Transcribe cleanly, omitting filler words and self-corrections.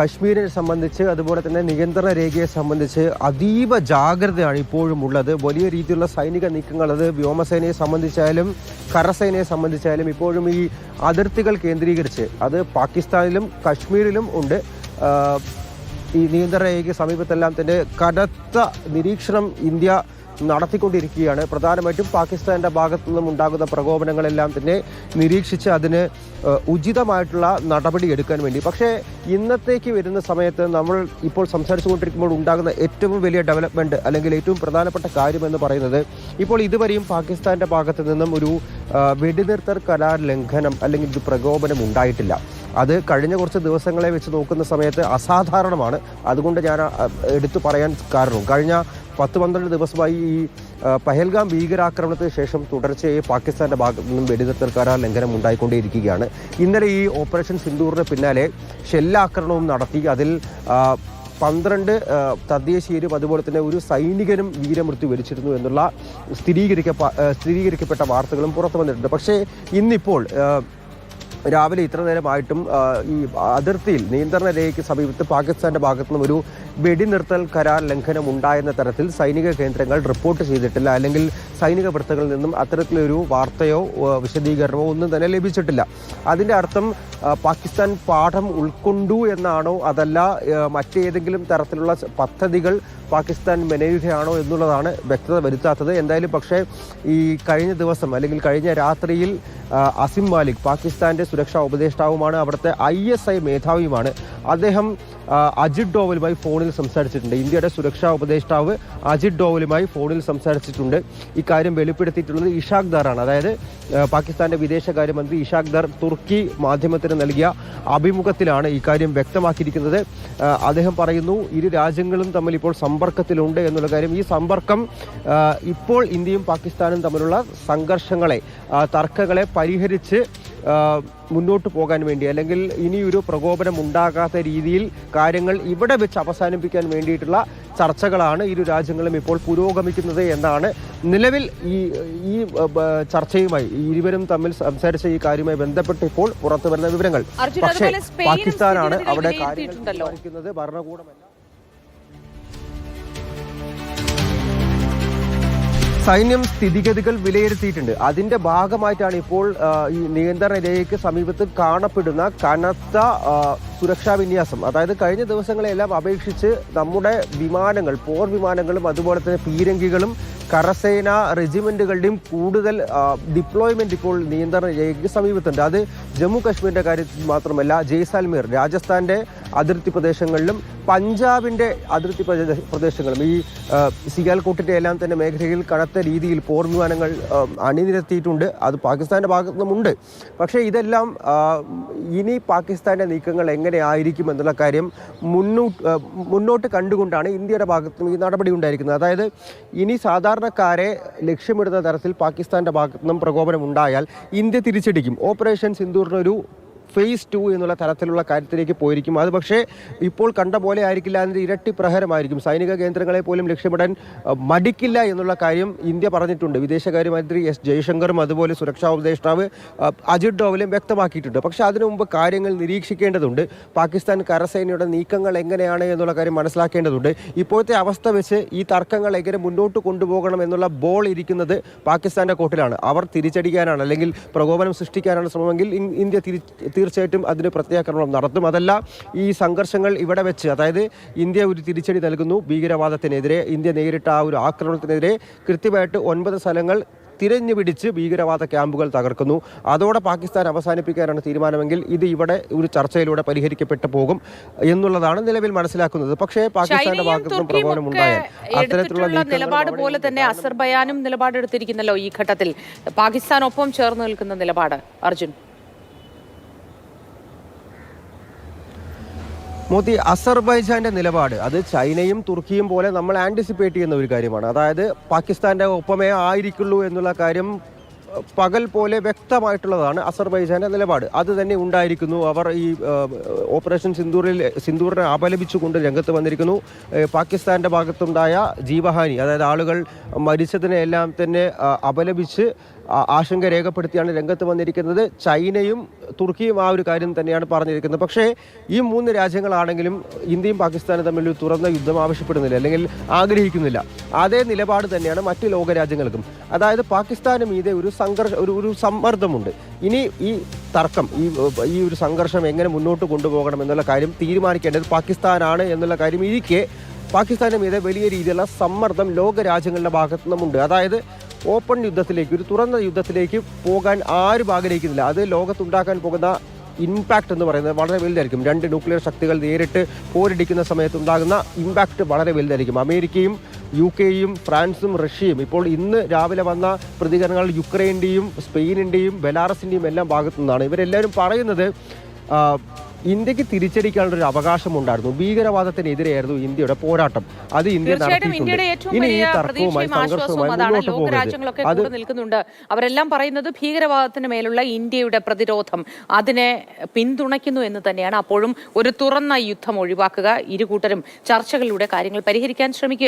കശ്മീരിനെ സംബന്ധിച്ച് അതുപോലെ തന്നെ നിയന്ത്രണ രേഖയെ സംബന്ധിച്ച് അതീവ ജാഗ്രതയാണ് ഇപ്പോഴും ഉള്ളത്. വലിയ രീതിയിലുള്ള സൈനിക നീക്കങ്ങൾ, അത് വ്യോമസേനയെ സംബന്ധിച്ചായാലും കരസേനയെ സംബന്ധിച്ചായാലും ഇപ്പോഴും ഈ അതിർത്തികൾ കേന്ദ്രീകരിച്ച്, അത് പാകിസ്ഥാനിലും കശ്മീരിലും ഉണ്ട്. ഈ നിയന്ത്രണ രേഖയ്ക്ക് സമീപത്തെല്ലാം തന്നെ കനത്ത നിരീക്ഷണം ഇന്ത്യ നടത്തിക്കൊണ്ടിരിക്കുകയാണ്. പ്രധാനമായിട്ടും പാകിസ്ഥാന്റെ ഭാഗത്തു നിന്നും ഉണ്ടാകുന്ന പ്രകോപനങ്ങളെല്ലാം തന്നെ നിരീക്ഷിച്ച് അതിന് ഉചിതമായിട്ടുള്ള നടപടി എടുക്കാൻ വേണ്ടി. പക്ഷേ ഇന്നത്തേക്ക് വരുന്ന സമയത്ത് നമ്മൾ ഇപ്പോൾ സംസാരിച്ചുകൊണ്ടിരിക്കുമ്പോൾ ഉണ്ടാകുന്ന ഏറ്റവും വലിയ ഡെവലപ്മെന്റ് അല്ലെങ്കിൽ ഏറ്റവും പ്രധാനപ്പെട്ട കാര്യം എന്ന് പറയുന്നത്, ഇപ്പോൾ ഇതുവരെയും പാകിസ്ഥാന്റെ ഭാഗത്തു നിന്നും ഒരു വെടിനിർത്തൽ കരാർ ലംഘനം അല്ലെങ്കിൽ ഒരു പ്രകോപനം ഉണ്ടായിട്ടില്ല. അത് കഴിഞ്ഞ കുറച്ച് ദിവസങ്ങളെ വെച്ച് നോക്കുന്ന സമയത്ത് അസാധാരണമാണ്. അതുകൊണ്ട് ഞാൻ എടുത്തു പറയാൻ കാരണം, കഴിഞ്ഞ 10-12 ദിവസമായി ഈ പഹൽഗാം ഭീകരാക്രമണത്തിന് ശേഷം തുടർച്ചയായി പാകിസ്ഥാന്റെ ഭാഗത്തു നിന്നും വെടിനിർത്തൽ കരാർ ലംഘനം ഉണ്ടായിക്കൊണ്ടേയിരിക്കുകയാണ്. ഇന്നലെ ഈ ഓപ്പറേഷൻ സിന്ദൂറിന് പിന്നാലെ ഷെല്ലാക്രമണവും നടത്തി. അതിൽ 12 തദ്ദേശീയരും അതുപോലെ തന്നെ ഒരു സൈനികനും വീരമൃത്യു വരിച്ചിരുന്നു എന്നുള്ള സ്ഥിരീകരിക്കപ്പെട്ട വാർത്തകളും പുറത്തു വന്നിട്ടുണ്ട്. പക്ഷേ ഇന്നിപ്പോൾ രാവിലെ ഇത്ര നേരമായിട്ടും ഈ അതിർത്തിയിൽ നിയന്ത്രണ രേഖയ്ക്ക് സമീപത്ത് പാകിസ്ഥാന്റെ ഭാഗത്തു നിന്നും ഒരു വെടിനിർത്തൽ കരാർ ലംഘനം ഉണ്ടായെന്ന തരത്തിൽ സൈനിക കേന്ദ്രങ്ങൾ റിപ്പോർട്ട് ചെയ്തിട്ടില്ല. അല്ലെങ്കിൽ സൈനിക വൃത്തങ്ങളിൽ നിന്നും അത്തരത്തിലൊരു വാർത്തയോ വിശദീകരണമോ ഒന്നും തന്നെ ലഭിച്ചിട്ടില്ല. അതിൻ്റെ അർത്ഥം പാകിസ്ഥാൻ പാഠം ഉൾക്കൊണ്ടു എന്നാണോ, അതല്ല മറ്റേതെങ്കിലും തരത്തിലുള്ള പദ്ധതികൾ പാകിസ്ഥാൻ മെനയുകയാണോ എന്നുള്ളതാണ് വ്യക്തത വരുത്താത്തത്. എന്തായാലും പക്ഷേ ഈ കഴിഞ്ഞ ദിവസം അല്ലെങ്കിൽ കഴിഞ്ഞ രാത്രിയിൽ അസിം മാലിക്, പാകിസ്ഥാന്റെ സുരക്ഷാ ഉപദേഷ്ടാവുമാണ്, അവിടുത്തെ ISI മേധാവിയുമാണ്. അദ്ദേഹം അജിത് ഡോവലുമായി ഫോണിൽ സംസാരിച്ചിട്ടുണ്ട്. ഇന്ത്യയുടെ സുരക്ഷാ ഉപദേഷ്ടാവ് അജിത് ഡോവലുമായി ഫോണിൽ സംസാരിച്ചിട്ടുണ്ട്. ഇക്കാര്യം വെളിപ്പെടുത്തിയിട്ടുള്ളത് ഇഷാഖ് ദാറാണ്. അതായത് പാകിസ്ഥാന്റെ വിദേശകാര്യമന്ത്രി ഇഷാഖ് ദാർ തുർക്കി മാധ്യമത്തിന് നൽകിയ അഭിമുഖത്തിലാണ് ഇക്കാര്യം വ്യക്തമാക്കിയിരിക്കുന്നത്. അദ്ദേഹം പറയുന്നു, ഇരു രാജ്യങ്ങളും തമ്മിൽ ഇപ്പോൾ സമ്പർക്കത്തിലുണ്ട് എന്നുള്ള കാര്യം. ഈ സമ്പർക്കം ഇപ്പോൾ ഇന്ത്യയും പാകിസ്ഥാനും തമ്മിലുള്ള സംഘർഷങ്ങളെ, തർക്കങ്ങളെ പരിഹരിച്ച് മുന്നോട്ട് പോകാൻ വേണ്ടി, അല്ലെങ്കിൽ ഇനിയൊരു പ്രകോപനം ഉണ്ടാകാത്ത രീതിയിൽ കാര്യങ്ങൾ ഇവിടെ വെച്ച് അവസാനിപ്പിക്കാൻ വേണ്ടിയിട്ടുള്ള ചർച്ചകളാണ് ഇരു രാജ്യങ്ങളും ഇപ്പോൾ പുരോഗമിക്കുന്നത് എന്നാണ് നിലവിൽ ഈ ചർച്ചയുമായി ഇരുവരും തമ്മിൽ സംസാരിച്ച ഈ കാര്യവുമായി ബന്ധപ്പെട്ട് ഇപ്പോൾ പുറത്തു വരുന്ന വിവരങ്ങൾ. പക്ഷേ പാകിസ്ഥാനാണ് അവിടെ കാര്യങ്ങൾ തീരുമാനിക്കുന്നത്, ഭരണകൂടമല്ല. സൈന്യം സ്ഥിതിഗതികൾ വിലയിരുത്തിയിട്ടുണ്ട്. അതിന്റെ ഭാഗമായിട്ടാണ് ഇപ്പോൾ ഈ നിയന്ത്രണ രേഖയ്ക്ക് സമീപത്ത് കാണപ്പെടുന്ന കനത്ത സുരക്ഷാ വിന്യാസം. അതായത് കഴിഞ്ഞ ദിവസങ്ങളെല്ലാം അപേക്ഷിച്ച് നമ്മുടെ വിമാനങ്ങൾ, പോർ വിമാനങ്ങളും അതുപോലെ തന്നെ പീരങ്കികളും കരസേന റെജിമെന്റുകളുടെയും കൂടുതൽ ഡിപ്ലോയ്മെന്റ് ഇപ്പോൾ നിയന്ത്രണ രേഖയ്ക്ക് സമീപത്തുണ്ട്. അത് ജമ്മു കാശ്മീരിന്റെ കാര്യത്തിൽ മാത്രമല്ല, ജയ്സാൽമീർ രാജസ്ഥാന്റെ അതിർത്തി പ്രദേശങ്ങളിലും പഞ്ചാബിന്റെ അതിർത്തി പ്രദേശങ്ങളും ഈ സിയാൽകോട്ടിന്റെ എല്ലാം തന്നെ മേഖലയിൽ കനത്ത രീതിയിൽ പോർ വിമാനങ്ങൾ അണിനിരത്തിയിട്ടുണ്ട്. അത് പാകിസ്ഥാന്റെ ഭാഗത്തു നിന്നുമുണ്ട്. പക്ഷേ ഇതെല്ലാം ഇനി പാകിസ്ഥാന്റെ നീക്കങ്ങൾ എങ്ങനെ ആയിരിക്കും എന്നുള്ള കാര്യം മുന്നോട്ട് കണ്ടുകൊണ്ടാണ് ഇന്ത്യയുടെ ഭാഗത്തു നിന്ന് ഈ നടപടി ഉണ്ടായിരിക്കുന്നത്. അതായത് ഇനി സാധാരണക്കാരെ ലക്ഷ്യമിടുന്ന തരത്തിൽ പാകിസ്ഥാന്റെ ഭാഗത്തു നിന്നും പ്രകോപനം ഉണ്ടായാൽ ഇന്ത്യ തിരിച്ചടിക്കും. ഓപ്പറേഷൻ സിന്ദൂറിനൊരു phase 2 എന്നുള്ള തരത്തിലുള്ള കാര്യത്തിലേക്ക് പോയിരിക്കും. അത് പക്ഷേ ഇപ്പോൾ കണ്ട പോലെ ആയിരിക്കില്ല, അതിൻ്റെ ഇരട്ടി പ്രഹരമായിരിക്കും. സൈനിക കേന്ദ്രങ്ങളെ പോലും ലക്ഷ്യമിടാൻ മടിക്കില്ല എന്നുള്ള കാര്യം ഇന്ത്യ പറഞ്ഞിട്ടുണ്ട്. വിദേശകാര്യമന്ത്രി S ജയശങ്കറും അതുപോലെ സുരക്ഷാ ഉപദേഷ്ടാവ് അജിത് ഡോവലും വ്യക്തമാക്കിയിട്ടുണ്ട്. പക്ഷേ അതിനു മുമ്പ് കാര്യങ്ങൾ നിരീക്ഷിക്കേണ്ടതുണ്ട്. പാകിസ്ഥാൻ കരസേനയുടെ നീക്കങ്ങൾ എങ്ങനെയാണ് എന്നുള്ള കാര്യം മനസ്സിലാക്കേണ്ടതുണ്ട്. ഇപ്പോഴത്തെ അവസ്ഥ വെച്ച് ഈ തർക്കങ്ങൾ എങ്ങനെ മുന്നോട്ട് കൊണ്ടുപോകണം എന്നുള്ള ബോൾ ഇരിക്കുന്നത് പാകിസ്ഥാന്റെ കോർട്ടിലാണ്. അവർ തിരിച്ചടിക്കാനാണ് അല്ലെങ്കിൽ പ്രകോപനം സൃഷ്ടിക്കാനാണ് ശ്രമമെങ്കിൽ ഇന്ത്യ തീർച്ചയായിട്ടും അതിന് പ്രത്യാക്രമണം നടത്തും. അതല്ല, ഈ സംഘർഷങ്ങൾ ഇവിടെ വെച്ച്, അതായത് ഇന്ത്യ ഒരു തിരിച്ചടി നൽകുന്നു ഭീകരവാദത്തിനെതിരെ, ഇന്ത്യ നേരിട്ട ആ ഒരു ആക്രമണത്തിനെതിരെ കൃത്യമായിട്ട് 9 സ്ഥലങ്ങൾ തിരഞ്ഞു പിടിച്ച് ഭീകരവാദ ക്യാമ്പുകൾ തകർക്കുന്നു. അതോടെ പാകിസ്ഥാൻ അവസാനിപ്പിക്കാനാണ് തീരുമാനമെങ്കിൽ ഇത് ഇവിടെ ഒരു ചർച്ചയിലൂടെ പരിഹരിക്കപ്പെട്ടു പോകും എന്നുള്ളതാണ് നിലവിൽ മനസ്സിലാക്കുന്നത്. പക്ഷേ പാകിസ്ഥാന്റെ ഭാഗത്തു നിന്നും പ്രകോപനം ഉണ്ടായാൽ അത്തരത്തിലുള്ള നിലപാട് പോലെ തന്നെ അസർബൈജാനും നിലപാടെടുത്തിരിക്കുന്നല്ലോ ഈ ഘട്ടത്തിൽ, പാകിസ്ഥാനൊപ്പം ചേർന്ന് നിൽക്കുന്ന നിലപാട്. അർജുൻ, മോദി, അസർബൈജാന്റെ നിലപാട് അത് ചൈനയും തുർക്കിയും പോലെ നമ്മൾ ആൻറ്റിസിപ്പേറ്റ് ചെയ്യുന്ന ഒരു കാര്യമാണ്. അതായത് പാകിസ്ഥാന്റെ ഒപ്പമേ ആയിരിക്കുള്ളൂ എന്നുള്ള കാര്യം പകൽ പോലെ വ്യക്തമായിട്ടുള്ളതാണ് അസർബൈജാന്റെ നിലപാട്. അത് തന്നെ ഉണ്ടായിരിക്കുന്നു. അവർ ഈ ഓപ്പറേഷൻ സിന്ദൂറിനെ അപലപിച്ചുകൊണ്ട് രംഗത്ത് വന്നിരിക്കുന്നു. പാകിസ്ഥാന്റെ ഭാഗത്തുണ്ടായ ജീവഹാനി, അതായത് ആളുകൾ മരിച്ചതിനെ എല്ലാം തന്നെ അപലപിച്ച് ആശങ്ക രേഖപ്പെടുത്തിയാണ് രംഗത്ത് വന്നിരിക്കുന്നത്. ചൈനയും തുർക്കിയും ആ ഒരു കാര്യം തന്നെയാണ് പറഞ്ഞിരിക്കുന്നത്. പക്ഷേ ഈ 3 രാജ്യങ്ങളാണെങ്കിലും ഇന്ത്യയും പാകിസ്ഥാനും തമ്മിൽ ഒരു തുറന്ന യുദ്ധം ആവശ്യപ്പെടുന്നില്ല, അല്ലെങ്കിൽ ആഗ്രഹിക്കുന്നില്ല. അതേ നിലപാട് തന്നെയാണ് മറ്റ് ലോകരാജ്യങ്ങൾക്കും. അതായത് പാകിസ്ഥാന് മീതെ ഒരു സമ്മർദ്ദമുണ്ട്. ഇനി ഈ തർക്കം, ഈ ഒരു സംഘർഷം എങ്ങനെ മുന്നോട്ട് കൊണ്ടുപോകണം എന്നുള്ള കാര്യം തീരുമാനിക്കേണ്ടത് പാകിസ്ഥാനാണ് എന്നുള്ള കാര്യം ഇരിക്കെ പാകിസ്ഥാന് മീതെ വലിയ രീതിയിലുള്ള സമ്മർദ്ദം ലോകരാജ്യങ്ങളുടെ ഭാഗത്തു നിന്നുമുണ്ട്. അതായത് ഓപ്പൺ യുദ്ധത്തിലേക്ക്, ഒരു തുറന്ന യുദ്ധത്തിലേക്ക് പോകാൻ ആരും ആഗ്രഹിക്കുന്നില്ല. അത് ലോകത്തുണ്ടാക്കാൻ പോകുന്ന ഇമ്പാക്റ്റ് എന്ന് പറയുന്നത് വളരെ വലുതായിരിക്കും. 2 ന്യൂക്ലിയർ ശക്തികൾ നേരിട്ട് പോരടിക്കുന്ന സമയത്തുണ്ടാകുന്ന ഇമ്പാക്റ്റ് വളരെ വലുതായിരിക്കും. അമേരിക്കയും UK-യും ഫ്രാൻസും റഷ്യയും ഇപ്പോൾ ഇന്ന് രാവിലെ വന്ന പ്രതികരണങ്ങൾ യുക്രൈൻ്റെയും സ്പെയിനിൻ്റെയും ബെലാറസിൻ്റെയും എല്ലാം ഭാഗത്തു നിന്നാണ്. ഇവരെല്ലാവരും പറയുന്നത് ഇന്ത്യക്ക് തിരിച്ചടിക്കാനുള്ള ഒരു അവകാശമുണ്ടായിരുന്നു. ഭീകരവാദത്തിനെതിരെയായിരുന്നു ഇന്ത്യയുടെ പോരാട്ടം. അത് ഇന്ത്യ നടത്തിയിട്ടുണ്ട്. ഇനി ഈ തർക്കവുമായി സംഘർഷവുമായി മുന്നോട്ട് ലോകരാജ്യങ്ങളൊക്കെ കൂടെ നിൽക്കുന്നുണ്ട്. അവരെല്ലാം പറയുന്നത് ഭീകരവാദത്തിന് മേലുള്ള ഇന്ത്യയുടെ പ്രതിരോധം അതിനെ പിന്തുണയ്ക്കുന്നു എന്ന് തന്നെയാണ്. അപ്പോഴും ഒരു തുറന്ന യുദ്ധം ഒഴിവാക്കുക, ഇരുകൂട്ടരും ചർച്ചകളിലൂടെ കാര്യങ്ങൾ പരിഹരിക്കാൻ ശ്രമിക്കുക.